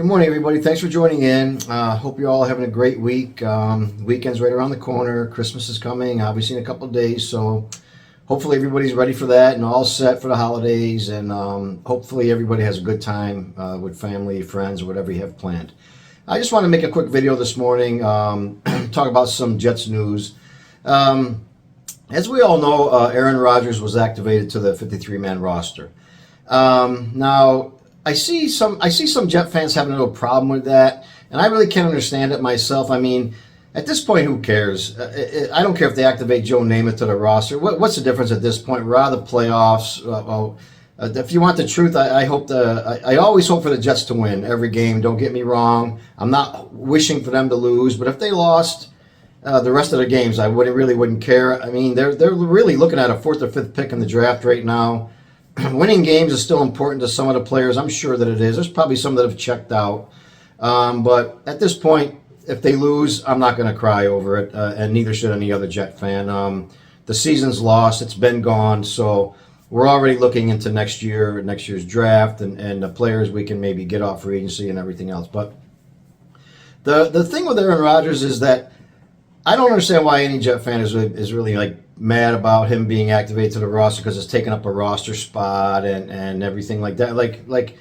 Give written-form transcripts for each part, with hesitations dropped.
Good morning, everybody. Thanks for joining in. Hope you're all having a great week. Weekend's right around the corner. Christmas is coming, obviously, in a couple of days. So hopefully everybody's ready for that and all set for the holidays. And hopefully everybody has a good time with family, friends, or whatever you have planned. I just want to make a quick video this morning, talk about some Jets news. As we all know, Aaron Rodgers was activated to the 53-man roster. Now, I see some Jet fans having a little problem with that, and I really can't understand it myself. I mean, at this point, who cares? I don't care if they activate Joe Namath to the roster. What's the difference at this point? We're out of the playoffs. If you want the truth, I always hope for the Jets to win every game. Don't get me wrong. I'm not wishing for them to lose, but if they lost the rest of the games, I wouldn't care. I mean, they're really looking at a 4th or 5th pick in the draft right now. Winning games is still important to some of the players. I'm sure that it is. There's probably some that have checked out. But at this point, if they lose, I'm not going to cry over it, and neither should any other Jet fan. The season's lost. It's been gone. So we're already looking into next year's draft, and the players we can maybe get off free agency and everything else. But the thing with Aaron Rodgers is that I don't understand why any Jet fan is really like mad about him being activated to the roster because it's taking up a roster spot and everything like that. Like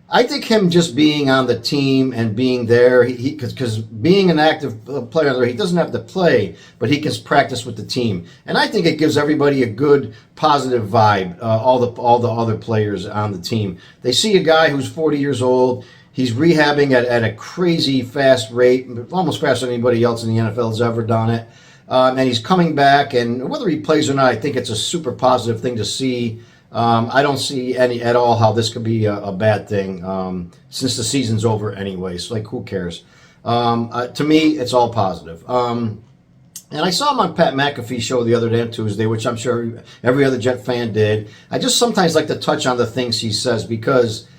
I think him just being on the team and being there, because being an active player there, he doesn't have to play, but he can practice with the team, and I think it gives everybody a good positive vibe. All the other players on the team, they see a guy who's 40 years old. He's rehabbing at a crazy fast rate, almost faster than anybody else in the NFL has ever done it. And he's coming back, and whether he plays or not, I think it's a super positive thing to see. I don't see at all how this could be a bad thing since the season's over anyway. So, like, who cares? To me, it's all positive. And I saw him on Pat McAfee's show the other day on Tuesday, which I'm sure every other Jet fan did. I just sometimes like to touch on the things he says because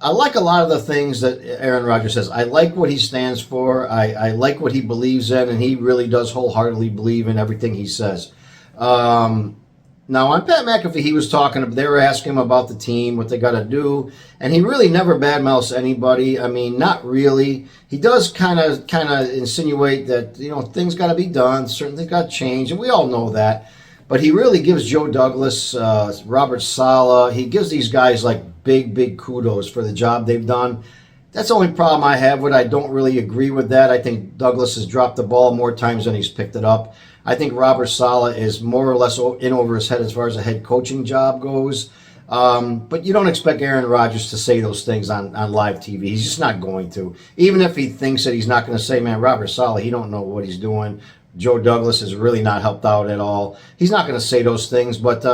I like a lot of the things that Aaron Rodgers says. I like what he stands for. I like what he believes in, and he really does wholeheartedly believe in everything he says. Now, on Pat McAfee, he was talking, they were asking him about the team, what they got to do, and he really never badmouths anybody. I mean, not really. He does kind of insinuate that, things got to be done, certain things got to change, and we all know that. But he really gives Joe Douglas, Robert Saleh, he gives these guys like big kudos for the job they've done. That's the only problem I have with it. I don't really agree with that. I think Douglas has dropped the ball more times than he's picked it up. I think Robert Saleh is more or less in over his head as far as a head coaching job goes. But you don't expect Aaron Rodgers to say those things on live TV. He's just not going to. Even if he thinks that he's not going to say, man, Robert Saleh, he don't know what he's doing. Joe Douglas has really not helped out at all. He's not going to say those things, but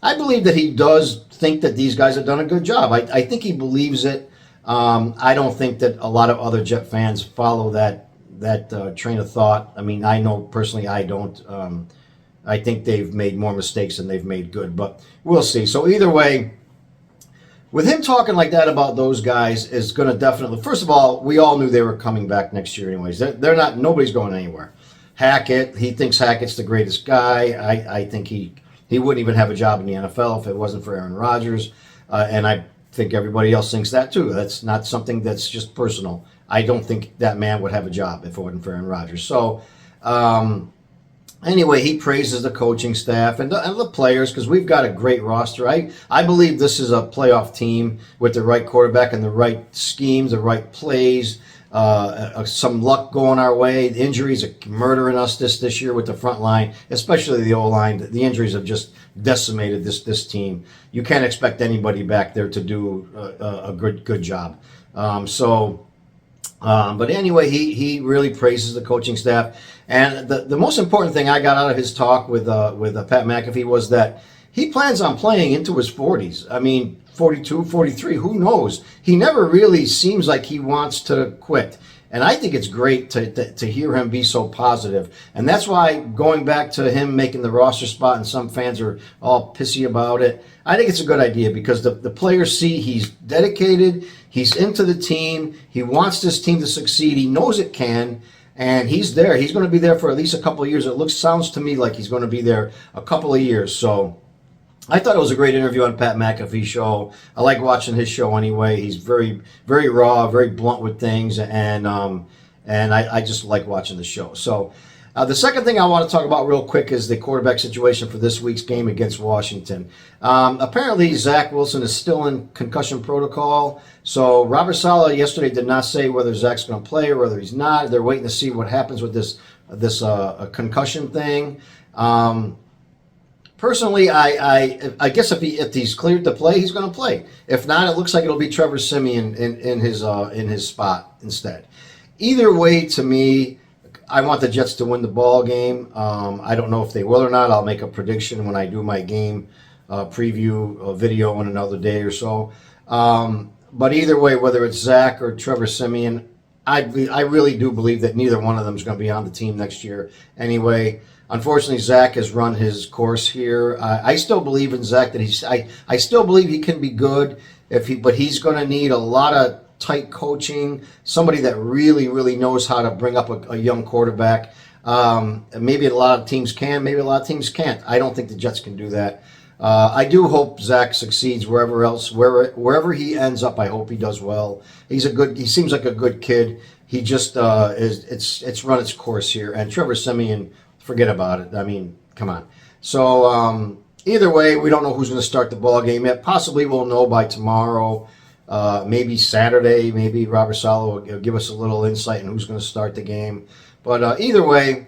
I believe that he does think that these guys have done a good job. I think he believes it. I don't think that a lot of other Jet fans follow that train of thought. I mean, I know personally I don't. I think they've made more mistakes than they've made good, but we'll see. So either way, with him talking like that about those guys is going to definitely, first of all, we all knew they were coming back next year anyways. They're not, nobody's going anywhere. Hackett, he thinks Hackett's the greatest guy. I think he wouldn't even have a job in the NFL if it wasn't for Aaron Rodgers. And I think everybody else thinks that too. That's not something that's just personal. I don't think that man would have a job if it wasn't for Aaron Rodgers. So anyway, he praises the coaching staff and the players because we've got a great roster. I believe this is a playoff team with the right quarterback and the right schemes, the right plays. Some luck going our way. The injuries are murdering us this year with the front line, especially the O-line. The injuries have just decimated this team. You can't expect anybody back there to do a good job. But anyway, he really praises the coaching staff. And the most important thing I got out of his talk with Pat McAfee was that he plans on playing into his 40s. I mean, 42, 43, who knows? He never really seems like he wants to quit. And I think it's great to hear him be so positive. And that's why going back to him making the roster spot, and some fans are all pissy about it, I think it's a good idea because the players see he's dedicated, he's into the team, he wants this team to succeed, he knows it can, and he's there. He's going to be there for at least a couple of years. Sounds to me like he's going to be there a couple of years. So I thought it was a great interview on Pat McAfee's show. I like watching his show anyway. He's very, very raw, very blunt with things, and I just like watching the show. So the second thing I want to talk about real quick is the quarterback situation for this week's game against Washington. Apparently, Zach Wilson is still in concussion protocol. So Robert Saleh yesterday did not say whether Zach's going to play or whether he's not. They're waiting to see what happens with this concussion thing. Personally, I guess if he's cleared to play, he's going to play. If not, it looks like it'll be Trevor Siemian in his spot instead. Either way, to me, I want the Jets to win the ball game. I don't know if they will or not. I'll make a prediction when I do my game preview video in another day or so. But either way, whether it's Zach or Trevor Siemian, I really do believe that neither one of them is going to be on the team next year anyway. Unfortunately, Zach has run his course here. I still believe in Zach that I still believe he can be good but he's going to need a lot of tight coaching, somebody that really, really knows how to bring up a young quarterback. Maybe a lot of teams can, maybe a lot of teams can't. I don't think the Jets can do that. I do hope Zach succeeds wherever he ends up. I hope he does well. He seems like a good kid. He just it's run its course here. And Trevor Siemian, forget about it. I mean, come on. So either way, we don't know who's going to start the ball game yet. Possibly we'll know by tomorrow. Maybe Saturday, maybe Robert Saleh will give us a little insight on who's going to start the game. But either way,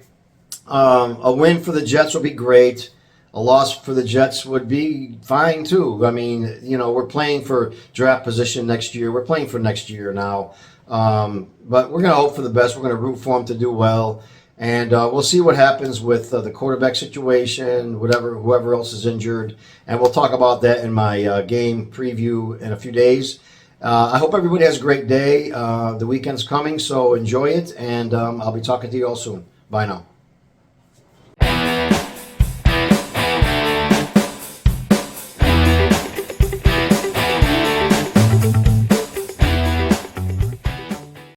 a win for the Jets would be great. A loss for the Jets would be fine too. I mean, we're playing for draft position next year. We're playing for next year now. But we're going to hope for the best. We're going to root for them to do well. And we'll see what happens with the quarterback situation, whoever else is injured. And we'll talk about that in my game preview in a few days. I hope everybody has a great day. The weekend's coming, so enjoy it. And I'll be talking to you all soon. Bye now.